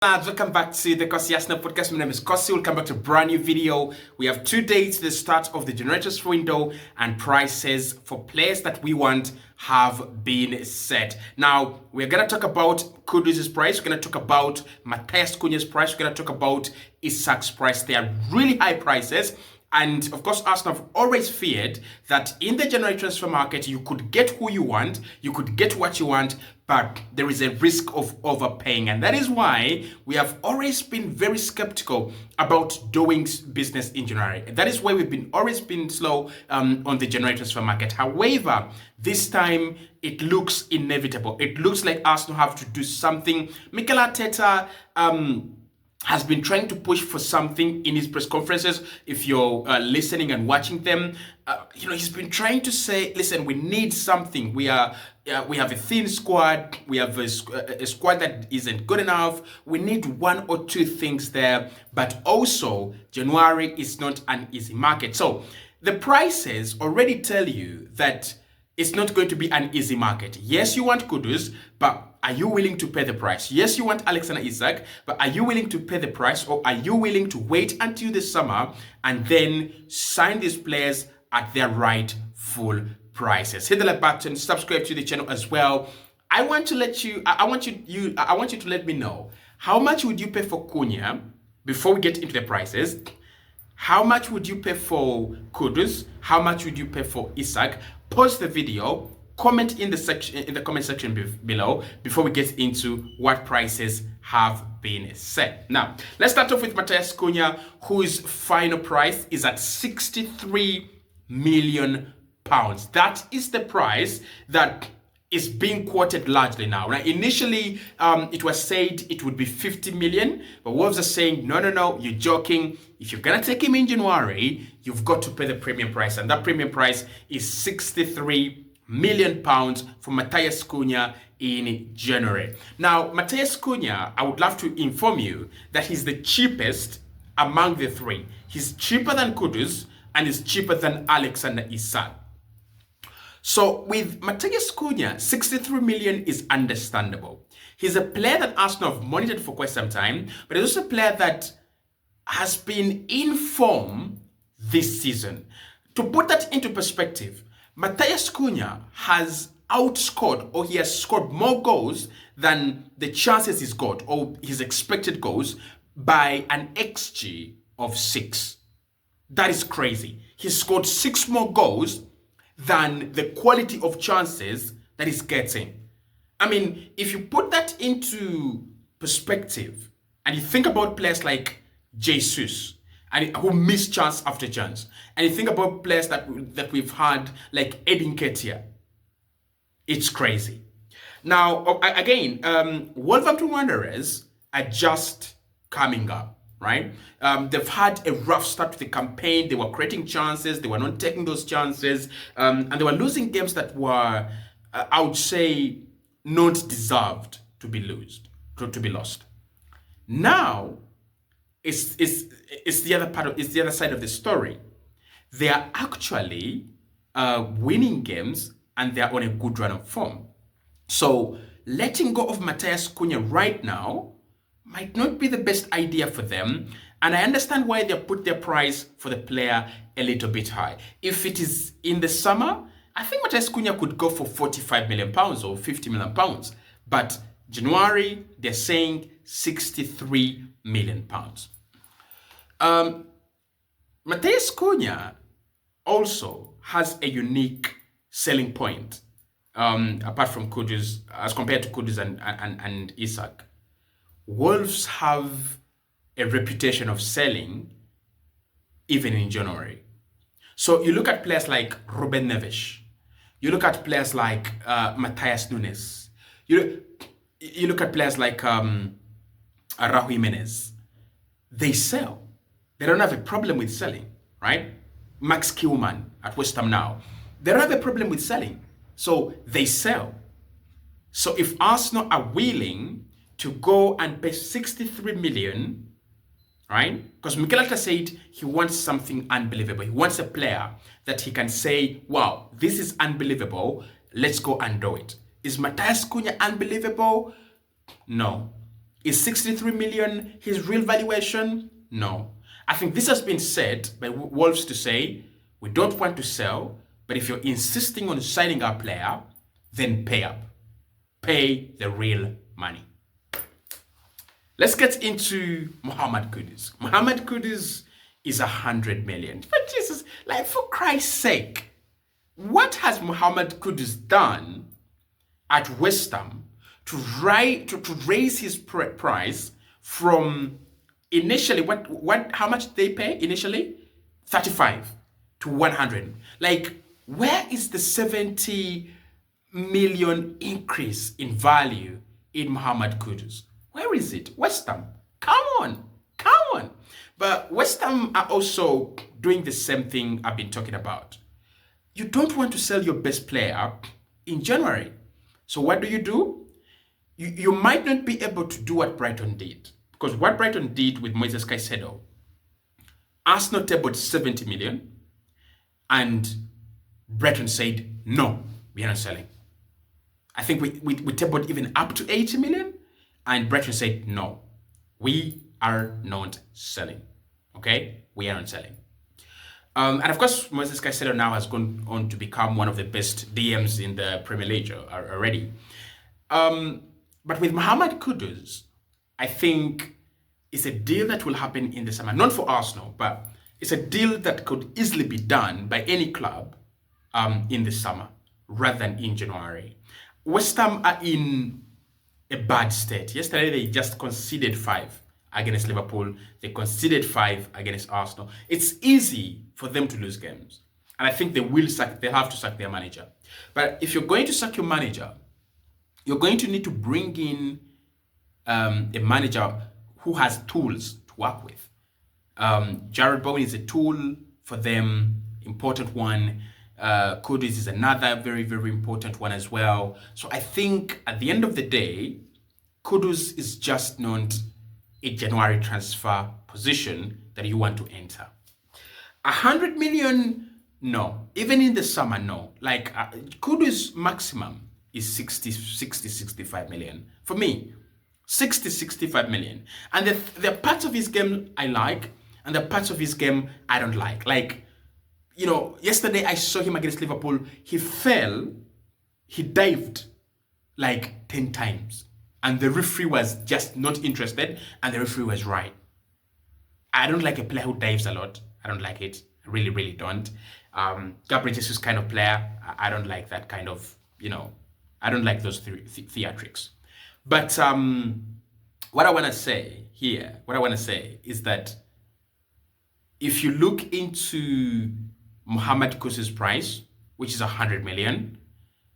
Lads, welcome back to the Kosi Arsenal podcast. My name is Kosi. We'll come back to a brand new video. We have 2 days to the start of the January transfer window, and prices for players that we want have been set. Now, we're going to talk about Kudus' price. We're going to talk about Matthias Cunha's price. We're going to talk about Isak's price. They are really high prices. And of course, Arsenal have always feared that in the January transfer market, you could get who you want, you could get what you want, but there is a risk of overpaying. And that is why we have always been very skeptical about doing business in January. That is why we've always been slow on the January transfer market. However, this time it looks inevitable. It looks like Arsenal have to do something. Mikel Arteta has been trying to push for something in his press conferences. If you're listening and watching them, he's been trying to say, listen, we need something. We have a thin squad. We have a squad that isn't good enough. We need 1 or 2 things there. But also, January is not an easy market. So the prices already tell you that it's not going to be an easy market. Yes, you want Kudus, but are you willing to pay the price? Yes, you want Alexander Isak, but are you willing to pay the price, or are you willing to wait until the summer and then sign these players at their rightful prices? Hit the like button, subscribe to the channel as well. I want you to let me know, how much would you pay for Cunha before we get into the prices? How much would you pay for Kudus? How much would you pay for Isak? Pause the video, comment in the comment section below before we get into what prices have been set. Now, let's start off with Matthias Cunha, whose final price is at 63 million pounds. That is the price that is being quoted largely now. Right? Initially, it was said it would be 50 million, but Wolves are saying, no, you're joking. If you're gonna take him in January, you've got to pay the premium price, and that premium price is 63 million pounds for Matthias Cunha in January. Now, Matthias Cunha, I would love to inform you that he's the cheapest among the 3. He's cheaper than Kudus and he's cheaper than Alexander Isak. So with Matthias Cunha, 63 million is understandable. He's a player that Arsenal have monitored for quite some time, but he's also a player that has been in form this season. To put that into perspective, Matthias Cunha has outscored, or he has scored more goals than the chances he's got, or his expected goals, by an XG of 6. That is crazy. He scored 6 more goals than the quality of chances that he's getting. I mean, if you put that into perspective and you think about players like Jesus, and who miss chance after chance, and you think about players that we've had like Edin Ketia, it's crazy. Now, again, Wolverhampton Wanderers are just coming up, right? They've had a rough start to the campaign. They were creating chances, they were not taking those chances, and they were losing games that were, I would say, not deserved to be lost. Now, it's the other side of the story. They are actually winning games, and they are on a good run of form. So letting go of Matthias Cunha right now might not be the best idea for them, and I understand why they put their price for the player a little bit high. If it is in the summer, I think Matthias Cunha could go for 45 million pounds or 50 million pounds, but January they're saying 63 million pounds. Matthias Cunha also has a unique selling point, apart from Kudus, as compared to Kudus and Isak. Wolves have a reputation of selling even in January. So you look at players like Ruben Neves, you look at players like Matthias Nunes, you look at players like Raúl Jimenez. They sell. They don't have a problem with selling, right? Max Kilman at West Ham now, they don't have a problem with selling. So they sell. So if Arsenal are willing to go and pay 63 million, right? Because Mikel Arteta said he wants something unbelievable. He wants a player that he can say, wow, this is unbelievable. Let's go and do it. Is Matthias Cunha unbelievable? No. Is 63 million his real valuation? No. I think this has been said by Wolves to say, we don't want to sell, but if you're insisting on signing our player, then pay up. Pay the real money. Let's get into Mohamed Kudus. Mohamed Kudus is 100 million. But Jesus, like for Christ's sake, what has Mohamed Kudus done at West Ham to raise his price from initially how much did they pay initially? 35 to 100. Like, where is the 70 million increase in value in Mohamed Kudus? Where is it? West Ham, come on. But West Ham are also doing the same thing I've been talking about. You don't want to sell your best player in January. So what do? You might not be able to do what Brighton did. Because what Brighton did with Moises Caicedo, Arsenal tabled 70 million and Brighton said, no, we are not selling. I think we tabled even up to 80 million and Brighton said, no, we are not selling. Okay? We are not selling. And of course, Moises Caicedo now has gone on to become one of the best DMs in the Premier League already. But with Mohamed Kudus, I think it's a deal that will happen in the summer. Not for Arsenal, but it's a deal that could easily be done by any club in the summer rather than in January. West Ham are in a bad state. Yesterday, they just conceded 5 against Liverpool. They conceded 5 against Arsenal. It's easy for them to lose games. And I think they'll have to sack their manager. But if you're going to sack your manager, you're going to need to bring in a manager who has tools to work with. Jared Bowen is a tool for them, important one. Kudus is another very, very important one as well. So I think at the end of the day, Kudus is just not a January transfer position that you want to enter. 100 million, no. Even in the summer, no. Like Kudus maximum is 65 million. For me, 65 million. And the parts of his game I like, and the parts of his game I don't like. Like, you know, yesterday I saw him against Liverpool. He fell, he dived like 10 times. And the referee was just not interested, and the referee was right. I don't like a player who dives a lot. I don't like it. I really, really don't. Gabriel Jesus kind of player, I don't like that kind of, I don't like those theatrics. But what I want to say here, is that if you look into Mohamed Kudus' price, which is 100 million,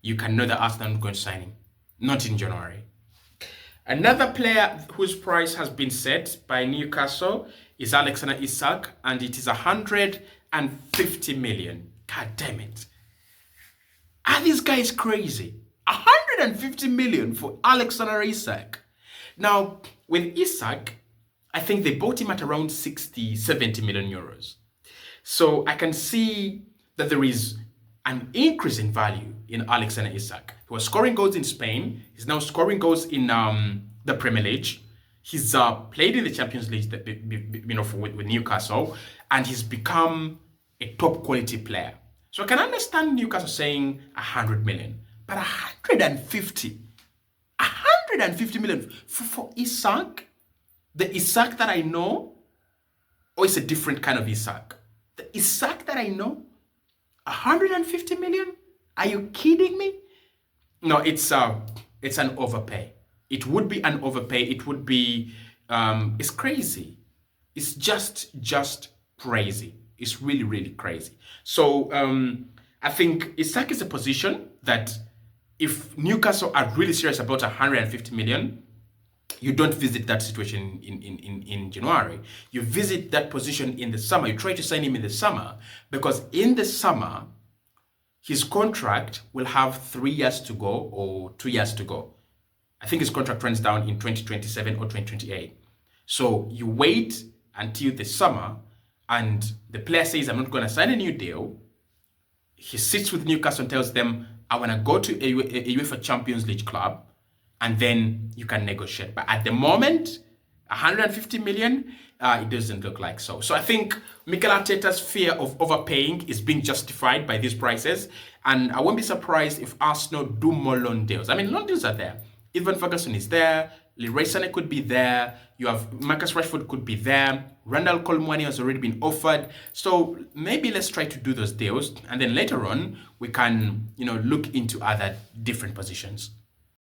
you can know that Arsenal are not going to sign him. Not in January. Another player whose price has been set by Newcastle is Alexander Isak, and it is 150 million. God damn it. Are these guys crazy? 150 million for Alexander Isak. Now, with Isak, I think they bought him at around 60, 70 million euros. So I can see that there is an increase in value in Alexander Isak. He was scoring goals in Spain. He's now scoring goals in the Premier League. He's played in the Champions League with Newcastle, and he's become a top quality player. So I can understand Newcastle saying 100 million, but 150 million for Isak? The Isak that I know, or it's a different kind of Isak? The Isak that I know, 150 million? Are you kidding me? No, it's an overpay. It would be an overpay. It would be, it's crazy. It's just crazy. It's really, really crazy. So I think Isak is a position that if Newcastle are really serious about 150 million, you don't visit that situation in January. You visit that position in the summer. You try to sign him in the summer, because in the summer, his contract will have 3 years to go or 2 years to go. I think his contract runs down in 2027 or 2028. So you wait until the summer, and the player says, I'm not going to sign a new deal. He sits with Newcastle and tells them, I want to go to a UEFA Champions League club. and then you can negotiate. But at the moment, 150 million, it doesn't look like so. So I think Mikel Arteta's fear of overpaying is being justified by these prices. And I won't be surprised if Arsenal do more loan deals. I mean, loan deals are there. Ivan Ferguson is there. Leroy Sané could be there. You have Marcus Rashford could be there. Randall Colmwani has already been offered. So maybe let's try to do those deals. And then later on, we can, look into other different positions.